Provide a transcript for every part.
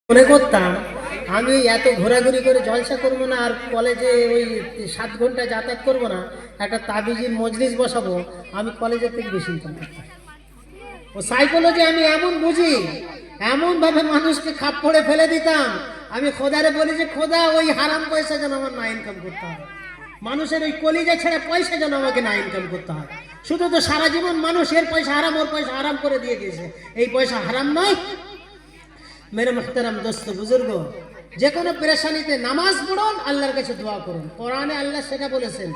মনে করতাম আমি এত ঘোরাঘুরি করে জলসা করব না, আর কলেজে ওই 7 ঘন্টা যাতায়াত করব না, একটা তাবিজের মজলিস বসাবো, আমি কলেজের থেকে বেশি ইনকাম করতাম। ও সাইকোলজি আমি এমন বুঝি, এমনভাবে মানুষকে খাপ পড়ে ফেলে দিতাম। আমি খোদারে বলি যে খোদা ওই হারাম পয়সা যেন আমার না ইনকাম করতে হয়, মানুষের ওই কলিজা ছেড়ে পয়সা যেন আমাকে না ইনকাম করতে হয়। শুধু তো সারা জীবন মানুষের পয়সা হারাম, ওর পয়সা হারাম করে দিয়ে দিয়েছে, এই পয়সা হারাম নয়। मेरे मोहतरम दोस्त बुजुर्ग, যে কোনো পেরেশানিতে নামাজ পড়ুন, আল্লাহর কাছে দোয়া করুন। কোরআনে আল্লাহ সেটা বলেছেন,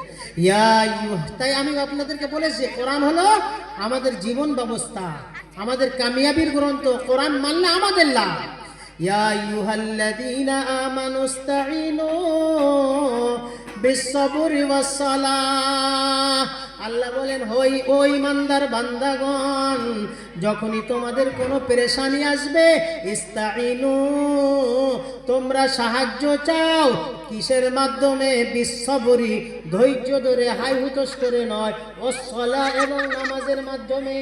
তাই আমি আপনাদেরকে বলেছি কোরআন হলো আমাদের জীবন ব্যবস্থা, আমাদের কামিয়াবির গ্রন্থ। কোরআন মানলে আমাদের লাভ। ইয়া আইয়ুহাল্লাযীনা আমানুস্তাঈনু বিস-সাবরি ওয়াস-সালাহ। আল্লাহ বলেন, ও ইমানদার বান্দাগণ, যখনই তোমাদের কোনো পেরেশানি আসবে, ইস্তাঈনু, তোমরা সাহায্য চাও। কিসের মাধ্যমে? বিস-সাবরি, ধৈর্য ধরে, হাই হুতোষ করে নয়, ওয়াস-সালাহ, এবং নামাজের মাধ্যমে।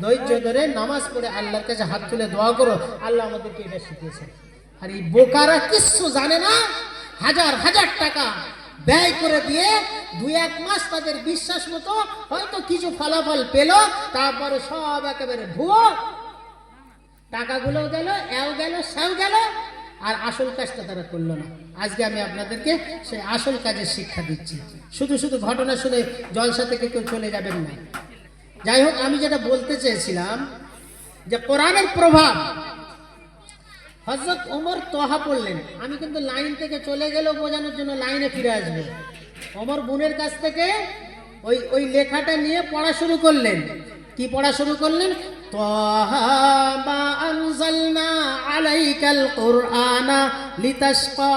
ধৈর্য ধরে নামাজ পড়ে আল্লাহর কাছে হাত তুলে দোয়া করো। আল্লাহ আমাদেরকে এটা শিখিয়েছেন। আর এই বোকারা কিচ্ছু জানে না, হাজার হাজার টাকা ব্যয় করে দিয়ে 2-1 মাস তাদের বিশ্বাস মতো হয়তো কিছু ফলাফল পেল, তারপরে সব একেবারে ভুয়ো, টাকাগুলো গেল, এও গেল, সেও গেল, আর আসল কাজটা তারা করলো না। আজকে আমি আপনাদেরকে সেই আসল কাজের শিক্ষা দিচ্ছি। শুধু শুধু ঘটনা শুনে জলসা থেকে কেউ চলে যাবেন না। যাই হোক, আমি যেটা বলতে চেয়েছিলাম যে কোরআনের প্রভাব। হযরত ওমর তোহা পড়লেন, আমি কিন্তু লাইন থেকে চলে গেলেও বোঝানোর জন্য লাইনে ফিরে আসবো। ওমর বোনের কাছ থেকে ওই লেখাটা নিয়ে পড়া শুরু করলেন। কি পড়া শুরু করলেন? তোহা মা আনজালনা আলাইকাল কুরআনা লিতাশকা।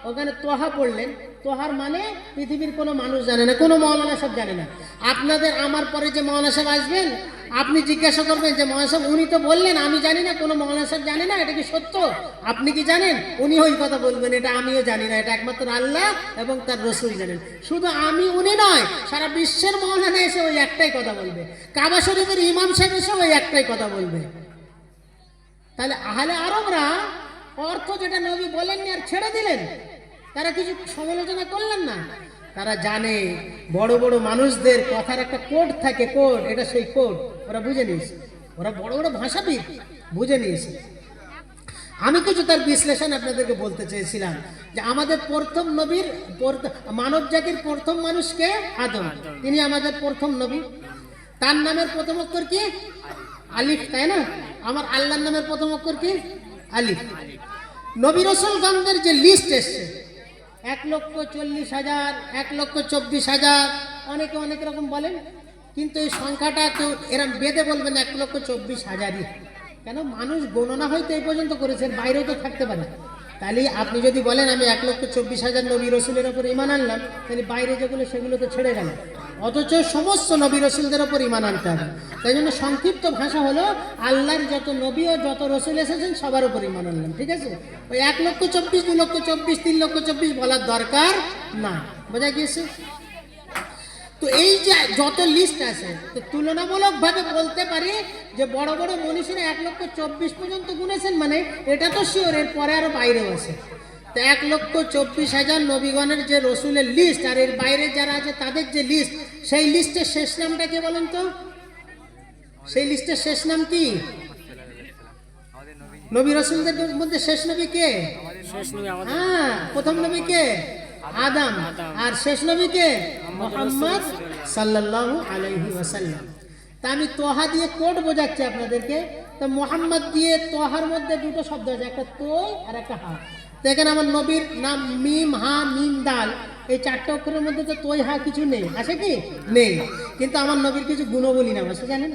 ওখানে তোহা পড়লেন। তোহার মানে পৃথিবীর কোনো মানুষ জানে না, কোনো মৌলানা সাহেব জানে না। আপনাদের আমার পরে যে মৌলানা সাহেব আসবেন, আপনি জিজ্ঞাসা করবেন যে মৌলানা সাহেব, উনি তো বললেন আমি জানি না, কোনো মৌলানা সাহেব জানে না, এটা কি সত্য? আপনি কি জানেন? উনি ওই কথা বলবেন, এটা আমিও জানি না, এটা একমাত্র আল্লাহ এবং তার রাসূল জানেন। শুধু আমি উনি নয়, সারা বিশ্বের মৌলানা এসে ওই একটাই কথা বলবে, কাবা শরীফের ইমাম সাহেব এসে ওই একটাই কথা বলবে। তাহলে আহলে আরবরা অর্থ যেটা নবী বলেননি আর ছেড়ে দিলেন, তারা কিছু সমালোচনা করলেন না। তারা জানে বড় বড় মানুষদের কথার একটা কোড থাকে, কোড, এটা সেই কোড ওরা বুঝে নিয়েছে। ওরা বড় বড় ভাষাবিদ, বুঝে নিয়েছে। আমি কিছু তার বিশ্লেষণ আপনাদেরকে বলতে চেয়েছিলাম যে আমাদের প্রথম নবীর, মানব জাতির প্রথম মানুষকে আদম, তিনি আমাদের প্রথম নবী। তার নামের প্রথম অক্ষর কি? আলিফ, তাই না? আমার আল্লাহর নামের প্রথম অক্ষর কি? আলিফ। নবী রাসূলগণদের যে লিস্ট এসছে 1,40,000, 1,24,000, অনেকে অনেক রকম বলেন, কিন্তু এই সংখ্যাটা কেউ এরম বেঁধে বলবেন 1,24,000ই। কেন? মানুষ গণনা হয়তো এই পর্যন্ত করেছেন, বাইরেও তো থাকতে পারে। তাহলে আপনি যদি বলেন আমি 1,24,000 নবী রসুলের ওপর ঈমান আনলাম, তাহলে বাইরে যেগুলো সেগুলো তো ছেড়ে গেল। অথচ সমস্ত নবী রসুলদের ওপর ঈমান আনতে হবে। তাই জন্য সংক্ষিপ্ত ভাষা হলো আল্লাহর যত নবী ও যত রসুল এসেছেন সবার ওপর ঈমান আনলাম। ঠিক আছে? ওই 1,24,000, 2,24,000, 3,24,000 বলার দরকার না। বোঝা গিয়েছে? তো এই যে যত লিস্ট আছে, তো তুলনামূলকভাবে বলতে পারি যে বড় বড় মনীষীরা 1,24,000 পর্যন্ত গুনেছেন, মানে এটা তো শিওর, এর পরে আরো বাইরেও আছে। তো 1,24,000 নবীগণের যে রসুলের লিস্ট, আর এর বাইরে যারা আছে তাদের যে লিস্ট, সেই লিস্টের শেষ নামটা কে বলেন তো? সেই লিস্টের শেষ নাম কি? নবী রসুলদের মধ্যে শেষ নবী কে? হ্যাঁ, প্রথম নবী কে? আদম। আর শেষ নবী কে? মুহাম্মদ সাল্লাল্লাহু আলাইহি ওয়াসাল্লাম। তা আমি তোহা দিয়ে কোড বোঝাচ্ছি আপনাদেরকে। তো মুহাম্মদ দিয়ে তোহার মধ্যে দুটো শব্দ আছে, একটা তোই আর একটা হা। তো এখানে আমার নবীর নাম মিম, হা, মিম, দাল, এই 4টে অক্ষরের মধ্যে তো তোই হা কিছু নেই, আছে কি? নেই। কিন্তু আমার নবীর কিছু গুণবলী নাম আছে, জানেন?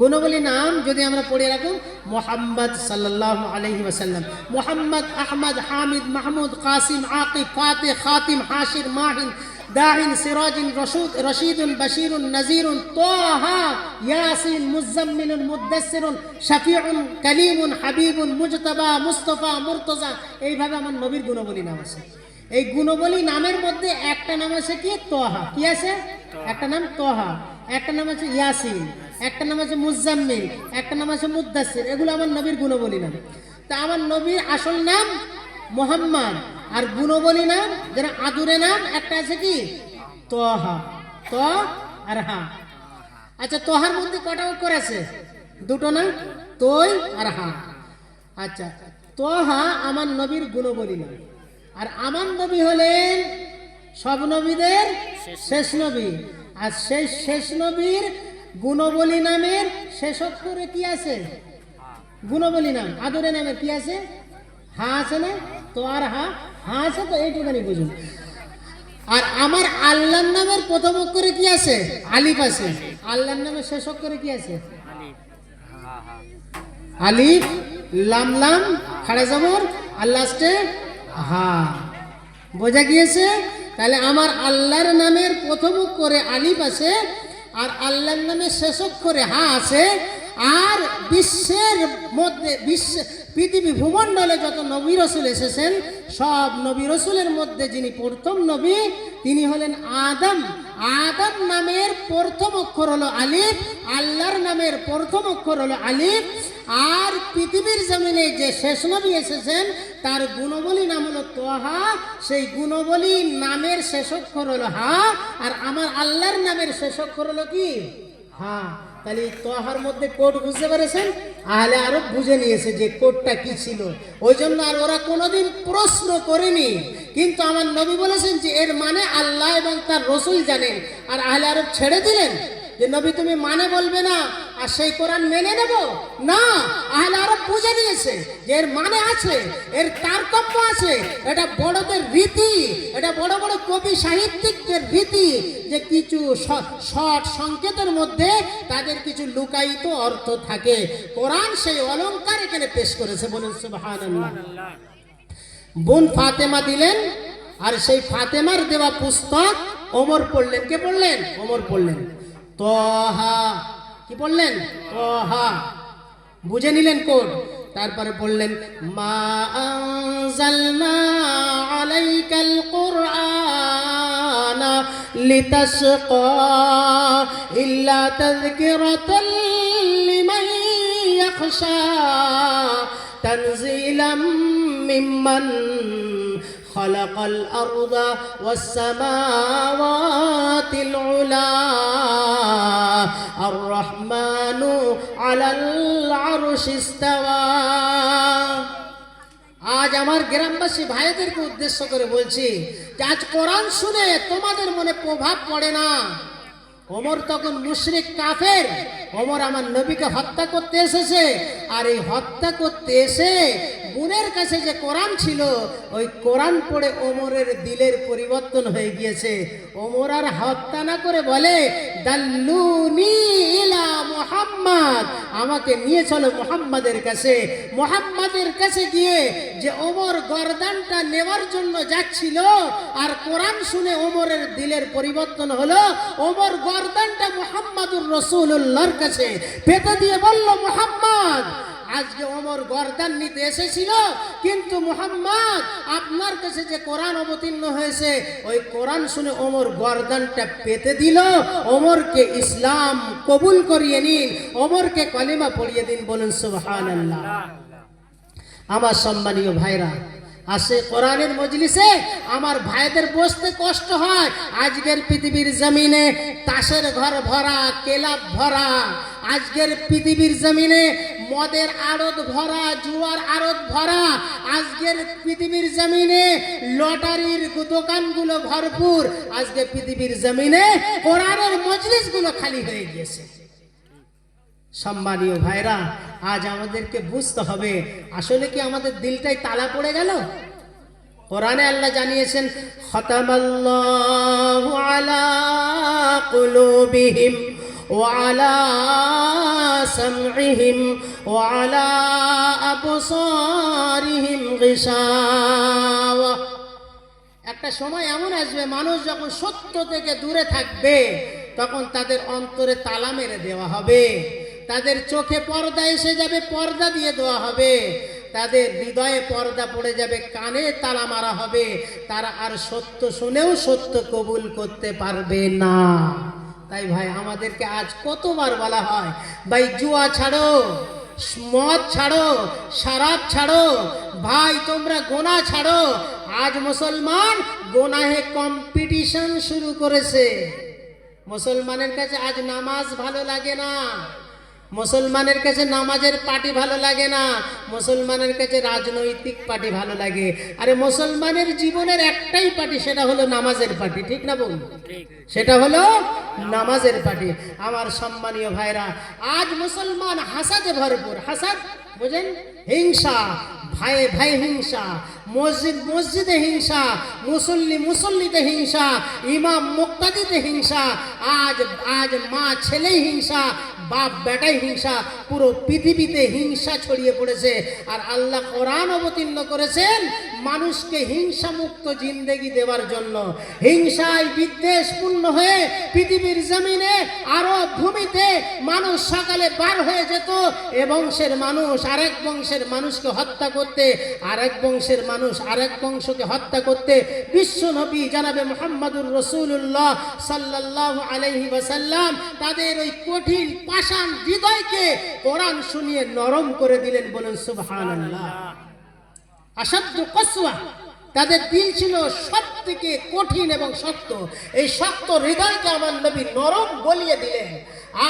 গুণবলী নাম যদি আমরা পড়ে রাখুন, মুহাম্মদ সাল্লাল্লাহু আলাইহি ওয়াসাল্লাম, মুহাম্মদ, আহমদ, হামিদ, মাহমুদ, কাসিম, আকিব, ফাতিহ, খাতিম, হাশির, মাহিন, দাহিন, সিরাজিন, রশিদুন, বাশিরুন, নাজিরুন, তোহা, ইয়াসিন, মুজাম্মিলুন, মুদ্দাসসিরুন, শাফিউন, কালিমুন, হাবিবুন, মুজতাবা, মুস্তাফা, মুর্তজা। এইভাবে আমার নবীর গুণবলী নাম আছে। এই গুণবলী নামের মধ্যে একটা নাম আছে কি? তোহা। কি আছে? একটা নাম তোহা, একটা নাম আছে ইয়াসিন, একটা নাম আছে মুজাম্মিল, একটা নাম আছে মুদ্দাসির। এগুলো আমার নবীর গুণবলী নাম। তা আমার নবীর আসল নাম মোহাম্মদ, আর গুণবলী নাম যারা আদুরে নাম একটা আছে কি তোহা, ত আর হা। আচ্ছা, তোহার মধ্যে কটা অক্ষর আছে? দুটো না, তোই আর হা। আচ্ছা, তোহা আমার নবীর গুণবলী নাম। আর আমার নবী হলেন সব নবীদের শেষ নবী। আর সেই শেষ নবীর গুণবলী নামের শেষ অক্ষরে কি আছে? গুণবলী নাম আদরে নামের কি আছে? হা আছে না? তো আর হা, হা আছে তো, এইটুখানি বুঝুন। আর আমার আল্লাহর নামের প্রথম অক্ষরে কি আছে? আলিফ আছে। আল্লাহর নামের শেষ অক্ষরে কি আছে? আলিফ, লাম লাম, খাড়া জবর, আর লাস্টে হা। বোঝা গিয়েছে? তাহলে আমার আল্লাহর নামের প্রথম অক্ষরে আলিফ আছে, আর আল্লাহর নামের শেষ অক্ষরে হা আছে। আর বিশ্বের মধ্যে পৃথিবী ভূমণ্ডলে যত নবী রসুল এসেছেন, সব নবী রসুলের মধ্যে যিনি প্রথম নবী তিনি হলেন আদম। আদম নামের প্রথম অক্ষর হলো আলিফ, আল্লাহর নামের প্রথম অক্ষর হলো আলিফ। আর পৃথিবীর জমিনে যে শেষ নবী এসেছেন তার গুণবলী নাম হলো তোহা, সেই গুণবলী নামের শেষ অক্ষর হলো হা। আর আমার আল্লাহর নামের শেষ অক্ষর হলো কি? হা। তাহলে তোহার মধ্যে কোড বুঝতে পেরেছেন? আহলে আরব বুঝে নিয়েছে যে কোডটা কি ছিল, ওই জন্য আর ওরা কোনোদিন প্রশ্ন করেনি। কিন্তু আমার নবী বলেছেন যে এর মানে আল্লাহ এবং তার রসুল জানেন। আর আহলে আরব ছেড়ে দিলেন যে নবী তুমি মানে বলবে না আর সেই কোরআন মেনে নেব না। আহলে আরব বুঝে নিয়েছে যে এর মানে আছে, এর তারতম্য আছে। এটা বড়দের রীতি, এটা বড় বড় কবি সাহিত্যিকদের রীতি যে কিছু শর্ট সংকেতের মধ্যে তাদের কিছু লুকায়িত অর্থ থাকে। কোরআন সেই অলংকার এখানে পেশ করেছে। বলুন সুবহানাল্লাহ। বোন ফাতেমা দিলেন, আর সেই ফাতেমার দেওয়া পুস্তক ওমর পড়লেন। কে পড়লেন? ওমর পড়লেন। তোহা, কি পড়লেন? তোহা। বুঝে নিলেন কোড। তারপরে বললেন মা আনজালনা আলাইকাল কুরআনা লিতাশকা ইল্লা তাযকিরাতাল লিমান ইয়াখশা তানজিলাম মিম্মান خلق الأرض والسماوات العلى الرحمن على العرش استوى। আজ আমার গ্রামবাসী ভাইদেরকে উদ্দেশ্য করে বলছি যে আজ কোরআন শুনে তোমাদের মনে প্রভাব পড়ে না। ওমর তখন মুশরিক কাফের। ওমর আমার নবীকে হত্যা করতে এসেছে, আর এই হত্যা করতে এসে বোনের কাছে যে কোরআন ছিল ওই কোরআন পড়ে ওমরের দিলের পরিবর্তন হয়ে গিয়েছে। ওমর আর হত্যা না করে বলে দাল্লুনি ইলা মুহাম্মদ, আমাকে নিয়ে চলো মুহাম্মাদের কাছে। মুহাম্মাদের কাছে গিয়ে যে ওমর গর্দানটা নেওয়ার জন্য যাচ্ছিল, আর কোরআন শুনে ওমরের দিলের পরিবর্তন হলো। ওমর গর্দানটা মুহাম্মাদুর রাসূলুল্লাহর কাছে পেতে দিয়ে বলল মুহাম্মদ, আজকে ওমর গর্দান নিতে এসেছিল, কিন্তু মুহাম্মদ আপনার কাছে যে কোরআন অবতীর্ণ হয়েছে ওই কোরআন শুনে ওমর গর্দানটা পেতে দিল। ওমরকে ইসলাম কবুল করিয়ে নিন, ওমরকে কালিমা পড়িয়ে দিন। বলুন সুবহানাল্লাহ। আমার সম্মানীয় ভাইরা, আসে কোরআনের মজলিসে আমার ভাইদের বসতে কষ্ট হয়। আজকের পৃথিবীর জমিনে তাসের ঘর ভরা, ক্লাব ভরা। আজকের পৃথিবীর জমিনে মদের আড়ত ভরা, জুয়ার আড়ত ভরা। আজকের পৃথিবীর জমিনে লটারির দোকানগুলো ভরপুর। আজকে পৃথিবীর জমিনে কোরআনের মজলিসগুলো খালি হয়ে গিয়েছে। সম্মানীয় ভাইরা, আজ আমাদেরকে বুঝতে হবে আসলে কি আমাদের দিলটাই তালা পড়ে গেল? কোরআনে আল্লাহ জানিয়েছেন খতামাল্লাহু আলা কুলুবিহিম ওয়া আলা সামঈহিম ওয়া আলা আবসারিহিম গিশাওয়া। একটা সময় এমন আসবে মানুষ যখন সত্য থেকে দূরে থাকবে তখন তাদের অন্তরে তালা মেরে দেওয়া হবে, তাদের চোখে পর্দা এসে যাবে, পর্দা দিয়ে দেওয়া হবে, তাদের হৃদয়ে পর্দা পড়ে যাবে, কানে তালা মারা হবে। তারা আর সত্য শুনেও সত্য কবুল করতে পারবে না। তাই ভাই আমাদেরকে আজ কতবার বলা হয় ভাই জুয়া ছাড়ো, মদ ছাড়ো, শরাব ছাড়ো, ভাই তোমরা গোনা ছাড়ো। আজ মুসলমান গোনাহে কম্পিটিশন শুরু করেছে। মুসলমানের কাছে আজ নামাজ ভালো লাগে না, মুসলমানের কাছে নামাজের পার্টি ভালো লাগে না, মুসলমানের কাছে রাজনৈতিক পার্টি ভালো লাগে। আরে মুসলমানের জীবনের একটাই পার্টি, সেটা হলো নামাজের পার্টি, ঠিক না বল? সেটা হলো নামাজের পার্টি। আমার সম্মানীয় ভাইরা, আজ মুসলমান হাসাদে ভরপুর। হাসাদ বুঝেন? হিংসা, ভাই ভাই হিংসা, মসজিদ মসজিদে হিংসা, মুসল্লি মুসল্লিতে হিংসা, ইমাম মুক্তাদিতে হিংসা, আজ আজ মা ছেলেই হিংসা, বাপ বেটাই হিংসা, পুরো পৃথিবীতে হিংসা ছড়িয়ে পড়েছে। আর আল্লাহ কোরআন অবতীর্ণ করেছেন মানুষকে হিংসা মুক্ত জিন্দেগি দেওয়ার জন্য। হিংসায় বিদ্বেষপূর্ণ হয়ে পৃথিবীর জমিনে আরব ভূমিতে মানুষ সকালে বার হয়ে যেত, এ বংশের মানুষ আরেক বংশের মানুষকে হত্যা করতে, আরেক বংশের মানুষ আরেক বংশকে হত্যা করতে বিশ্ব নবী জনাবে মুহাম্মদুর রাসূলুল্লাহ সাল্লাল্লাহু আলাইহি ওয়াসাল্লাম তাদের ওই কঠিন পাষাণ হৃদয়কে কোরআন শুনিয়ে নরম করে দিলেন। বলেন সুবহানাল্লাহ। আসাদ্দু কসওয়া, তাদের দিল ছিল সব থেকে কঠিন এবং শক্ত। এই শক্ত হৃদয়কে আমার নবী নরম বলিয়ে দিলেন।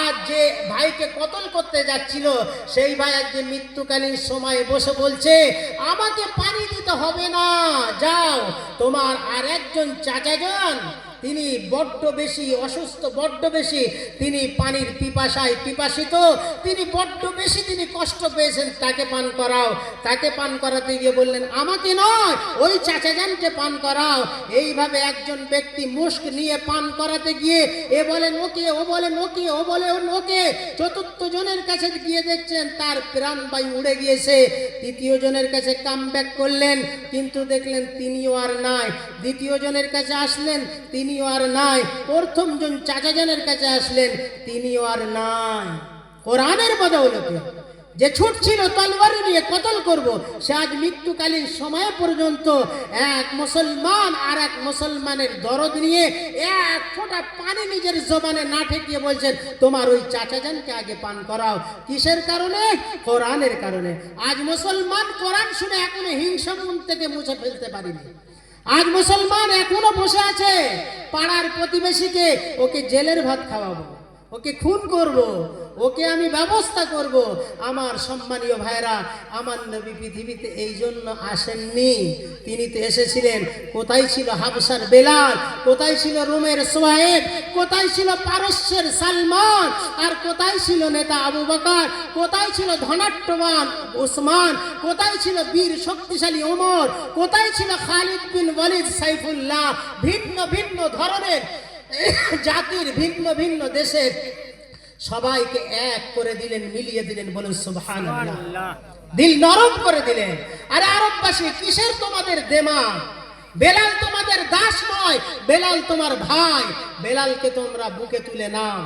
আজ যে ভাইকে কতল করতে যাচ্ছিল, সেই ভাই আজকে মৃত্যুকালীন সময়ে বসে বলছে আমাকে পানি দিতে হবে না, যাও তোমার আর একজন চাচাজন তিনি বড্ড বেশি অসুস্থ, বড্ড বেশি তিনি পানির পিপাসায় পিপাসিত, তিনি বড্ড বেশি তিনি কষ্ট পেয়েছেন, তাকে পান করাও। তাকে পান করাতে গিয়ে বললেন আমাকে নয়, ওই চাচাজানকে পান করাও। এইভাবে একজন ব্যক্তি মুস্ক নিয়ে পান করাতে গিয়ে এ বলেন ওকে, ও বলেন ওকে, ও বলে ওকে। চতুর্থ জনের কাছে গিয়ে দেখছেন তার প্রাণবায়ু উড়ে গিয়েছে। তৃতীয় জনের কাছে কামব্যাক করলেন, কিন্তু দেখলেন তিনিও আর নাই। দ্বিতীয় জনের কাছে আসলেন, তিনিও আর নাই। প্রথম জন চাচাজানের কাছে আসলেন, তিনিও আর নাই। কোরআনের বদৌলতে যে ছুটছিল তলবারি নিয়ে কতল করব, সে আজ মৃত্যুকালীন সময় পর্যন্ত এক মুসলমান আর এক মুসলমানের দরদ নিয়ে এক ফোঁটা পানি নিজের জবানে না ঠেকিয়ে বলছেন তোমার ওই চাচাজানকে আগে পান করাও। কিসের কারণে? কোরআনের কারণে। আজ মুসলমান কোরআন শুনে এখনো হিংসা মন থেকে মুছে ফেলতে পারেনি। আজ মুসলমান এখনো বসে আছে পাড়ার প্রতিবেশীকে ওকে জেলের ভাত খাওয়াবো, ওকে খুন করব, ওকে আমি ব্যবস্থা করব। আমার সম্মানীয় ভাইরা, আমার নবী পৃথিবীতে এই জন্য আসেননি। তিনি তো এসেছিলেন, কোথায় ছিল হাবশার বেলাল, কোথায় ছিল রোমের সোহেব, কোথায় ছিল পারস্যের সালমান, আর কোথায় ছিল নেতা আবু বকর, কোথায় ছিল ধনাট্যবান উসমান, কোথায় ছিল বীর শক্তিশালী ওমর, কোথায় ছিল খালিদ বিন ওয়ালিদ সাইফুল্লাহ। ভিন্ন ভিন্ন ধরনের জাতির, ভিন্ন ভিন্ন দেশের সবাইকে এক করে দিলেন, মিলিয়ে দিলেন। বলেন সুবহানাল্লাহ। দিল নরম করে দিলেন। আরে আরববাসী, কিসের তোমাদের দেমাগ? বেলাল তোমাদের দাস নয়, বেলাল তোমার ভাই। বেলালকে তোমরা বুকে তুলে নাও।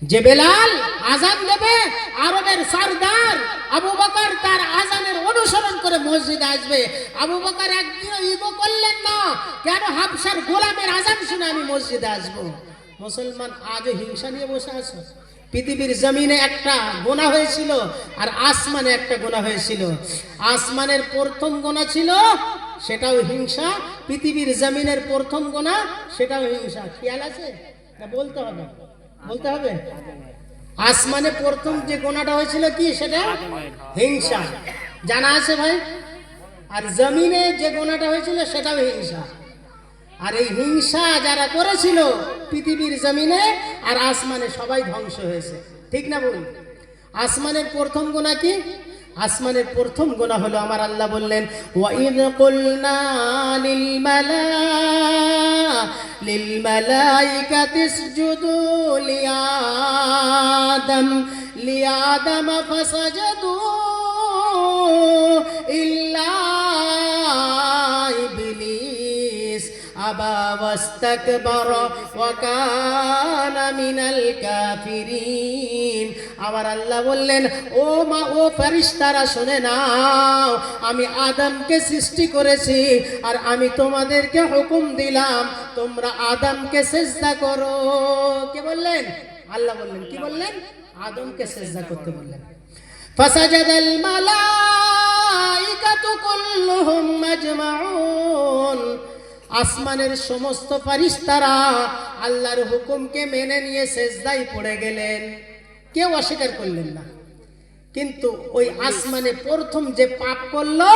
যে বেলাল আজান দেবে, আরবের সরদার আবু বকর তার আজানের অনুসরণ করে মসজিদে আসবে। আবু বকর একদিনও ইগো করলেন না, কেন হাবশার গোলামের আজান শুনে আমি মসজিদে আসবো। মুসলমান আজও হিংসা নিয়ে বসে আছে। পৃথিবীর জমিনে একটা গোনা হয়েছিল আর আসমানে একটা গোনা হয়েছিল। আসমানের প্রথম গোনা ছিল, সেটাও হিংসা। পৃথিবীর জমিনের প্রথম গোনা, সেটাও হিংসা। খেয়াল আছে না? বলতে হবে, বলতে হবে। আসমানে প্রথম যে গোনাটা হয়েছিল কি? সেটা হিংসা, জানা আছে ভাই? আর জমিনে যে গোনাটা হয়েছিল সেটাও হিংসা। আর এই হিংসা যারা করেছিল পৃথিবীর জমিনে আর আসমানে সবাই ধ্বংস হয়েছে, ঠিক না বলুন? আসমানের প্রথম গুনাহ কি? আসমানের প্রথম গুনাহ হলো আমার আল্লাহ বললেন ওয়াইদ কুলনা লিল মালাইকাতি ইসজুদু লিআদম ফাসাজাদু ইল্লা আবা ওয়াস্তাকবারা ওয়া কানা মিনাল কাফিরিন। আবার আল্লাহ বললেন, ও ফেরেশতারা শুনে নাও, আমি আদমকে সৃষ্টি করেছি আর আমি তোমাদেরকে হুকুম দিলাম তোমরা আদমকে সিজদা করো। কে বললেন? আল্লাহ বললেন। কি বললেন? আদমকে সিজদা করতে বললেন। ফাসাজাদাল মালাইকাতু কুল্লুহুম আজমাউন। আসমানের সমস্ত ফেরেশতারা আল্লাহর হুকুমকে মেনে নিয়ে সিজদায় পড়ে গেলেন, কেউ অস্বীকার করলেন না। কিন্তু ওই আসমানে প্রথম যে পাপ করলো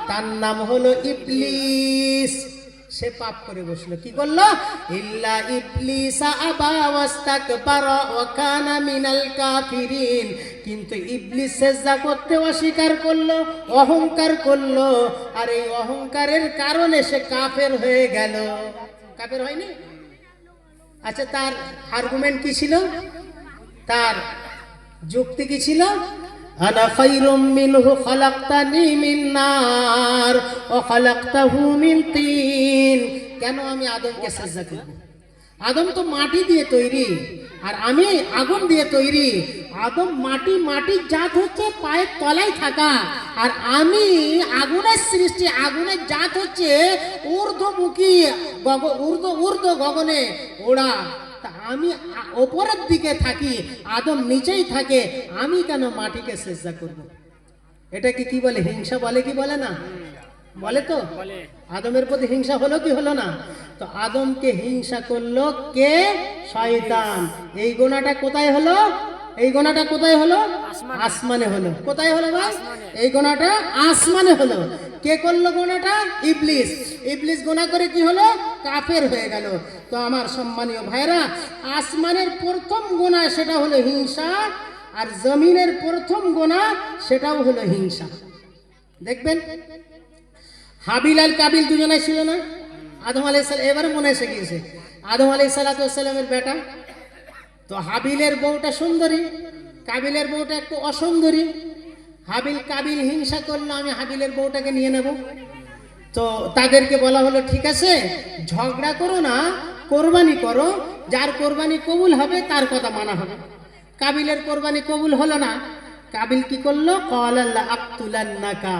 তার নাম হলো ইবলিস। সে পাপ করে বসলো। কি করলো? ইল্লা ইবলিসা আবা ওয়াস্তাকবারা ওয়া কানা মিনাল কাফিরিন। কিন্তু ইবলিস সিজদা করতে অস্বীকার করলো, অহংকার করলো, আর এই অহংকারের কারণে সে কাফের হয়ে গেল। কাফের হয়নি? আচ্ছা, তার আর্গুমেন্ট কি ছিল? তার যুক্তি কি ছিল? আনা খায়রুম মিনহু খালাকতানি মিন নার ওয়া খালাকতাহু মিন তিন। কেন আমি আদমকে সিজদা করব? আদম তো মাটি দিয়ে তৈরি আর আমি আগুন দিয়ে তৈরি। আদম মাটির জাত হচ্ছে পায়ের তলায় থাকা, আর আমি আগুনের সৃষ্টি, আগুনের জাত হচ্ছে ঊর্ধ্বমুখী, ঊর্ধ্ব গগনে ওড়া। আমি ওপরের দিকে থাকি, আদম নিচেই থাকে, আমি কেন মাটিকে সিজদা করব? এটাকে কি বলে? হিংসা বলে কি বলে না? বলে তো। আদমের প্রতি হিংসা হলো কি হলো না? তো আদমকে হিংসা করলো কে? শয়তান। এই গুনাহটা কোথায় হলো? এই গুনাহটা কোথায় হলো? আসমানে হলো। কোথায় হলো ভাই? এই গুনাহটা আসমানে হলো। কে করলো গুনাহটা? ইবলিস। ইবলিস গুনাহ করে কি হলো? কাফের হয়ে গেল। তো আমার সম্মানীয় ভাইরা, আসমানের প্রথম গুনাহ সেটা হলো হিংসা, আর জমিনের প্রথম গুনাহ সেটাও হলো হিংসা। দেখবেন হাবিল আর কাবিল দুজনে ছিল না? আদম আলাইহিস সালাম, এবারে মনে এসে গিয়েছে, আদম আলাইহিস সালামের বেটা। তো হাবিলের বউটা সুন্দরী, কাবিলের বউটা একটু অসুন্দরী। কাবিল হিংসা করলো, আমি হাবিলের বউটাকে নিয়ে নেব। তো তাদেরকে বলা হলো, ঠিক আছে, ঝগড়া করো না, কোরবানি করো, যার কোরবানি কবুল হবে তার কথা মানা হবে। কাবিলের কোরবানি কবুল হলো না। কাবিল কি করলো? ক্বালা লা আকতুলান্নাকা।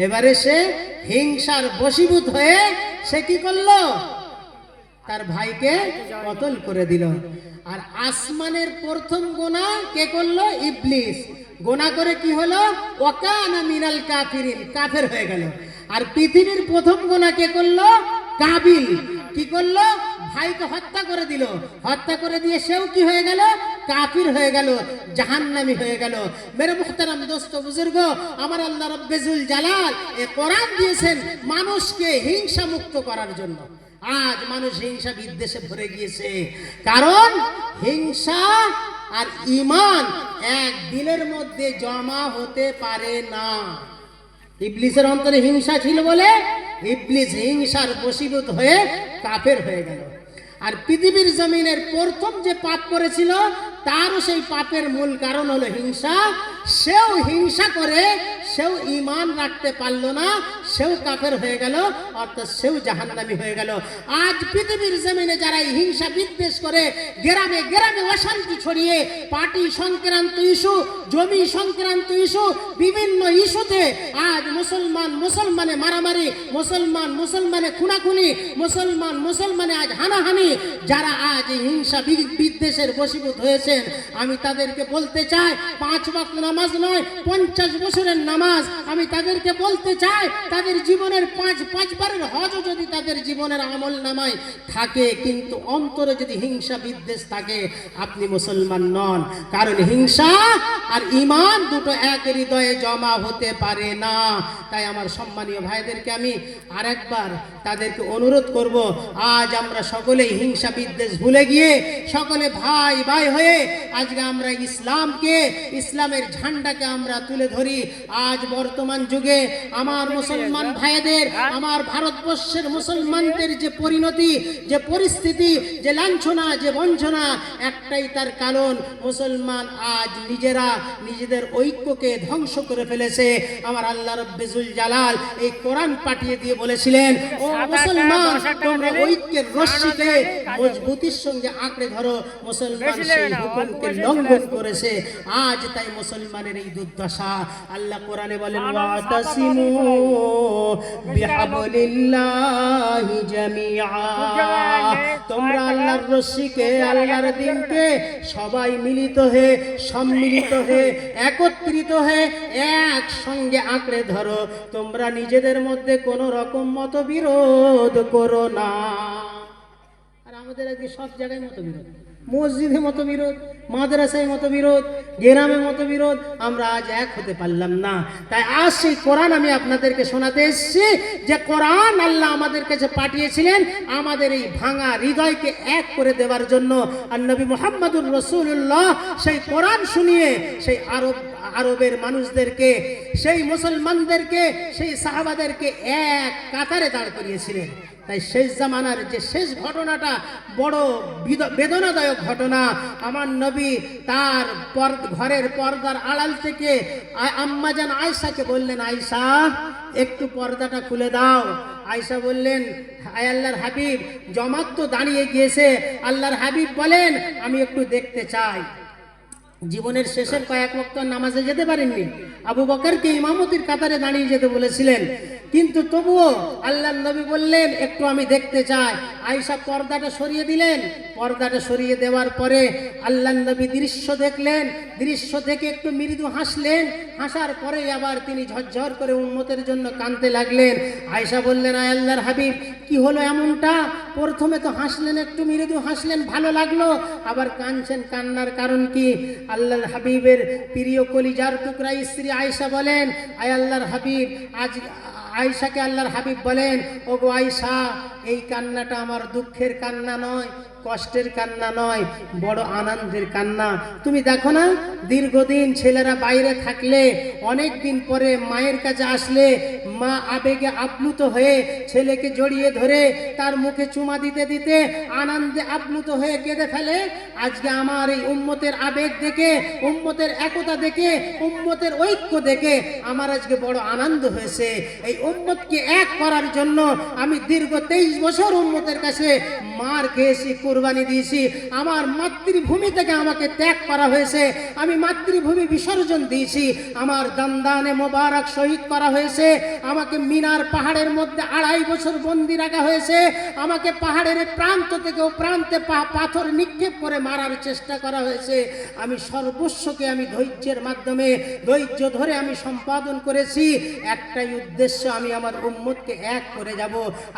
এবারে সে হিংসার বশীভূত হয়ে সে কি করলো? তার ভাইকে কতল করে দিল। আর আসমানের প্রথম গুনাহ কে করলো? ইবলিস। গুনাহ করে কি হলো? ওয়া কানা মিনাল কাফিরিন, কাফের হয়ে গেল। আর পৃথিবীর প্রথম গুনাহ কে করলো? কাবিল। কি করলো? ভাইকে হত্যা করে দিল। হত্যা করে দিয়ে সেও কি হয়ে গেল? কাফির হয়ে গেল, জাহান্নামী হয়ে গেল। মেরে মুহতারাম দোস্ত বুজুর্গ, আমার আল্লাহ রব্বুল জালাল এই কোরআন দিয়েছেন মানুষকে হিংসা মুক্ত করার জন্য। আজ মানুষ হিংসা বিদ্বেষে ভরে গিয়েছে, কারণ হিংসা আর ঈমান এক দিলের মধ্যে জমা হতে পারে না। ইবলিসের অন্তরে হিংসা ছিল বলে ইবলিস হিংসার বশীভূত হয়ে কাফের হয়ে গেল। আর পৃথিবীর জমিনের প্রথম যে পাপ করেছিল তারও সেই পাপের মূল কারণ হলো হিংসা। সেও হিংসা করে, সেও ঈমান রাখতে পারলো না, সেও কাফের হয়ে গেল, অর্থাৎ সেও জাহান্নামী হয়ে গেল। আজ পৃথিবীর জমিনে যারা হিংসা বিদ্বেষ করে গ্রামে গ্রামে অশান্তি ছড়িয়ে পার্টি সংক্রান্ত ইস্যু, জমি সংক্রান্ত ইস্যু, বিভিন্ন ইস্যুতে আজ মুসলমানে মারামারি, মুসলমানে খুনাখুনি, মুসলমানে আজ হানাহানি, যারা আজ হিংসা বিদ্বেষের বশীভূত হয়েছেন, আমি তাদেরকে বলতে চাই 5 ওয়াক্ত নামাজ নয় 50 বছরের নামাজ। আমি তাদেরকে বলতে চাই তাদের জীবনের 5 বারের হজও যদি তাদের জীবনের আমল নামায় থাকে, কিন্তু অন্তরে যদি হিংসা বিদ্বেষ থাকে, আপনি মুসলমান নন। কারণ হিংসা আর ঈমান দুটো এক হৃদয়ে জমা হতে পারে না। তাই আমার সম্মানীয় ভাইদেরকে আমি আরেকবার তাদেরকে অনুরোধ করব, আজ আমরা সকলেই হিংসা বিদ্বেষ ভুলে গিয়ে সকলে ভাই ভাই হয়ে আজকে আমরা ইসলামকে, ইসলামের ঝান্ডাকে আমরা তুলে ধরি। আজ বর্তমান যুগে আমার মুসলমান ভাইদের, আমার ভারতবর্ষের মুসলমানদের যে পরিণতি, যে পরিস্থিতি, যে লাঞ্ছনা, যে বঞ্চনা, একটাই তার কারণ, মুসলমান আজ নিজেরা নিজেদের ঐক্যকে ধ্বংস করে ফেলেছে। আমার আল্লাহ রব্বুল রব্বিজুল জালাল এই কোরআন পাঠিয়ে দিয়ে বলেছিলেন, ও মুসলমান তোমরা ঐক্যের রশ্মিকে মজবুতির সঙ্গে আঁকড়ে ধরো। মুসলমান সেই হুকুমকে লঙ্ঘন করেছে, আজ তাই মুসলমানের এই দুর্দশা। আল্লাহ কোরআনে বলেন, ওয়াতাসিমু বিহাবলিল্লাহি জামিআ, তোমরা আল্লাহর রশ্মিকে, আল্লাহর দ্বীনকে সবাই মিলিত হয়ে, সম্মিলিত হয়ে, একত্রিত হয়ে একসঙ্গে আঁকড়ে ধরো। তোমরা নিজেদের মধ্যে কোনো রকম মতবিরোধ করো না। আর আমাদের আজকে সব জায়গায় মতবিরোধ, মসজিদে মতবিরোধ, মাদ্রাসায় মতবিরোধ, গ্রামে মতবিরোধ। আমরা আজ এক হতে পারলাম না। তাই আজ সেই কোরআন আমি আপনাদেরকে শোনাতে এসেছি, যে কোরআন আল্লাহ আমাদের কাছে পাঠিয়েছিলেন আমাদের এই ভাঙা হৃদয়কে এক করে দেওয়ার জন্য। আর নবী মুহাম্মদুর রাসূলুল্লাহ সেই কোরআন শুনিয়ে সেই আরবের মানুষদেরকে, সেই মুসলমানদেরকে, সেই সাহাবাদেরকে এক কাতারে দাঁড় করিয়েছিলেন। তাই শেষ জামানার যে শেষ ঘটনাটা বড় বেদনাদায়ক ঘটনা। আমার নবী তার ঘরের পর্দার আড়াল থেকে আম্মাজান আয়েশাকে বললেন, আয়েশা একটু পর্দাটা খুলে দাও। আয়েশা বললেন, আয় আল্লাহর হাবিব, জমাত তো দাঁড়িয়ে গিয়েছে। আল্লাহর হাবিব বলেন, আমি একটু দেখতে চাই। জীবনের শেষের কয়েক ওয়াক্ত নামাজে যেতে পারেননি, আবু বকরকে ইমামতির কাতারে দাঁড়িয়ে যেতে বলেছিলেন, কিন্তু তবুও আল্লাহর নবী বললেন, একটু আমি দেখতে চাই। আয়েশা পর্দাটা সরিয়ে দিলেন। পর্দাটা সরিয়ে দেওয়ার পরে আল্লাহর নবী দৃশ্য দেখলেন। দৃশ্য দেখে একটু মৃদু হাসলেন। হাসার পরে আবার তিনি ঝরঝর করে উম্মতের জন্য কাঁদতে লাগলেন। আয়েশা বললেন, আয় আল্লাহর হাবিব, কি হলো এমনটা? প্রথমে তো হাসলেন, একটু মৃদু হাসলেন, ভালো লাগলো, আবার কাঁদছেন, কান্নার কারণ কি? আল্লাহর হাবিবের প্রিয় কলিজার টুকরা স্ত্রী আয়েশা বলেন, আয় আল্লাহর হাবিব, আজ আয়েশাকে আল্লাহর হাবিব বলেন, ওগো আয়েশা, এই কান্নাটা আমার দুঃখের কান্না নয়, কষ্টের কান্না নয়, বড় আনন্দের কান্না। তুমি দেখো না, দীর্ঘদিন ছেলেরা বাইরে থাকলে, অনেক দিন পরে মায়ের কাছে আসলে মা আবেগে আপ্লুত হয়ে ছেলেকে জড়িয়ে ধরে তার মুখে চুমা দিতে দিতে আনন্দে আপ্লুত হয়ে কেঁদে ফেলে। আজকে আমার এই উম্মতের আবেগ দেখে, উম্মতের একতা দেখে, উম্মতের ঐক্য দেখে আমার আজকে বড় আনন্দ হয়েছে। এই উম্মতকে এক করার জন্য আমি দীর্ঘ 23 বছর উম্মতের কাছে মার খেয়েছি, কুরবানি দিয়েছি। আমার মাতৃভূমি থেকে আমাকে ত্যাগ করা হয়েছে, আমি মাতৃভূমি বিসর্জন দিয়েছি। আমার দান্দানে মোবারক শহীদ করা হয়েছে, আমাকে মিনার পাহাড়ের মধ্যে 2.5 বছর বন্দি রাখা হয়েছে, আমাকে পাহাড়ের প্রান্ত থেকে ও প্রান্তে পাথর নিক্ষেপ করে মারার চেষ্টা করা হয়েছে। আমি সর্বস্বকে আমি ধৈর্যের মাধ্যমে, ধৈর্য ধরে আমি সম্পাদন করেছি। একটাই উদ্দেশ্য, আমি আমার উম্মতকে এক করে যাব।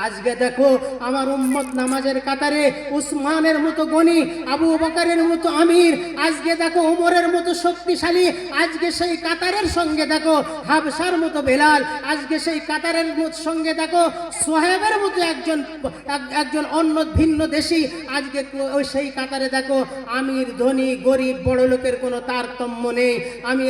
আজকে দেখো আমার উম্মত নামাজের কাতারে উসমানের মতো গনি, আবু বকরের মতো আমির, আজকে দেখো ওমরের মতো শক্তিশালী, আজকে সেই কাতারের সঙ্গে দেখো হাবশার মতো বেলাল, আজকে সেই কাতারের সঙ্গে দেখো সোহেবের মতো একজন অন্য ভিন্ন দেশি, আজকে ওই সেই কাতারে দেখো আমির, ধনী, গরিব, বড় লোকের কোনো তারতম্য নেই, আমি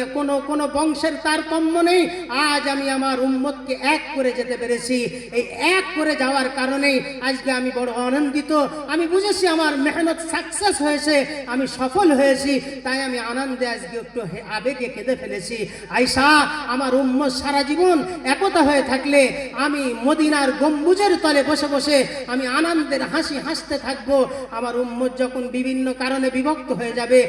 কোনো বংশের তারতম্য নেই। আজ আমি আমার উম্মতকে এক করে যেতে পেরেছি। এই এক করে যাওয়ার কারণেই আজকে আমি বড় আনন্দিত। আমি বুঝেছি আমার মেহনত সাকসেস হয়েছে, আমি সফল হয়েছি, তাই আমি আনন্দে আজকে একটু আবেগে কেঁদে ফেলেছি। আয়েশা, আমার উম্মত সারা জীবন একতা হয়ে থাকলে আমি মদিনার গম্বুজের তলে বসে বসে আমি আনন্দের হাসি হাসতে থাকবো। আমার উম্মত যখন বিভিন্ন কারণে বিভক্ত হয়ে যাবে,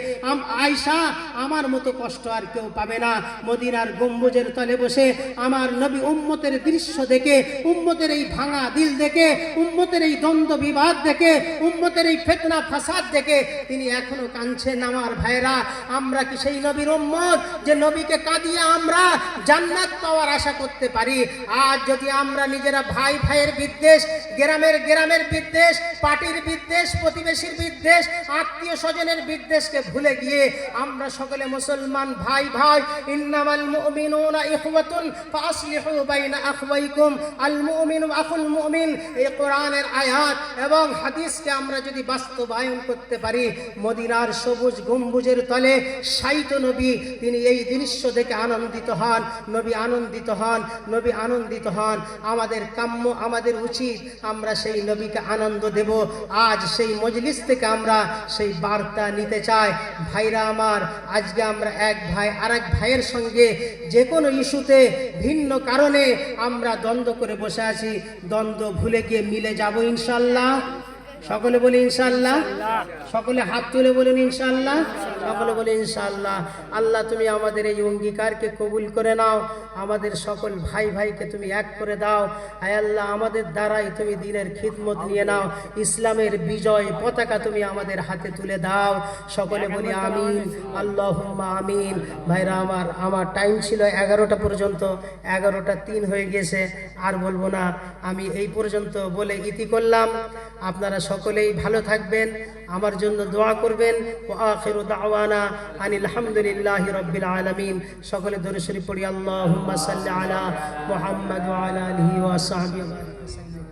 আয়েশা আমার মতো কষ্ট আর কেউ পাবে না। মদিনার গম্বুজের তলে বসে আমার নবী উম্মতের দৃশ্য দেখে, উম্মতের এই ভাঙা দিল দেখে, উম্মতের এই দ্বন্দ্ব বিবাদ দেখে, উম্মতের এই ফিতনা ফাসাদ দেখে তিনি এখনো কাঁদছেন। আমার ভাইরা, আমরা কি সেই নবীর উম্মত যে নবীকে কাঁদিয়ে আমরা জান্নাত পাওয়ার আশা করতে পারি? আজ যদি আমরা নিজেরা ভাই ভাইয়ের বিদ্বেষ, গ্রামের বিদ্বেষ, পার্টির বিদ্বেষ, প্রতিবেশীর বিদ্বেষ, আত্মীয় স্বজনের বিদ্বেষকে ভুলে গিয়ে আমরা সকলে মুসলমান ভাই ভাই, ইন্নামাল মুমিনুনা ইখওয়াতুন ফাসলিহু বাইনা আখওয়াইকুম, আল মুমিনু আখুল মুমিন, এই কোরআনের আয়াত এবং হাদিসকে আমরা যদি বাস্তবায়ন করতে পারি, মদিনার সবুজ গম্বুজের তলে শায়িত নবী তিনি এই দৃশ্য দেখে আনন্দিত হন, নবী আনন্দিত হন, নবী আনন্দিত হন। আমাদের কাম্য, আমাদের উচিত আমরা সেই নবীকে আনন্দ দেব। আজ সেই মজলিস থেকে আমরা সেই বার্তা নিতে চাই। ভাইরা আমার, আজকে আমরা এক ভাই আরেক ভাইয়ের সঙ্গে যে কোনো ইস্যুতে ভিন্ন কারণে আমরা দ্বন্দ্ব করে বসে আছি, দ্বন্দ্ব ভুলে গিয়ে মিলে যাব ইনশাল্লাহ। সকলে বলি ইনশাআল্লাহ, সকলে হাত তুলে বলুন ইনশাআল্লাহ, সকলে বলি ইনশাআল্লাহ। আল্লাহ তুমি আমাদের এই অঙ্গীকারকে কবুল করে নাও, আমাদের সকল ভাই ভাইকে তুমি এক করে দাও। আয় আল্লাহ, আমাদের দ্বারাই তুমি দ্বীনের খিদমত নিয়ে নাও, ইসলামের বিজয় পতাকা তুমি আমাদের হাতে তুলে দাও। সকলে বলি আমিন, আল্লাহুম্মা আমিন। ভাইরা আমার টাইম ছিল 11টা পর্যন্ত, 11টা 3 হয়ে গেছে, আর বলবো না। আমি এই পর্যন্ত বলে ইতি করলাম। আপনারা সকলেই ভালো থাকবেন, আমার জন্য দোয়া করবেন। ওয়া আখিরু দাওয়ানা আনিল হামদুলিল্লাহি রাব্বিল আলামিন। সকলে দরুদ শরীফ পড়ি। আল্লাহুম্মা সাল্লি আলা মুহাম্মাদ ওয়া আলা আলিহি ওয়া সাহবিহি।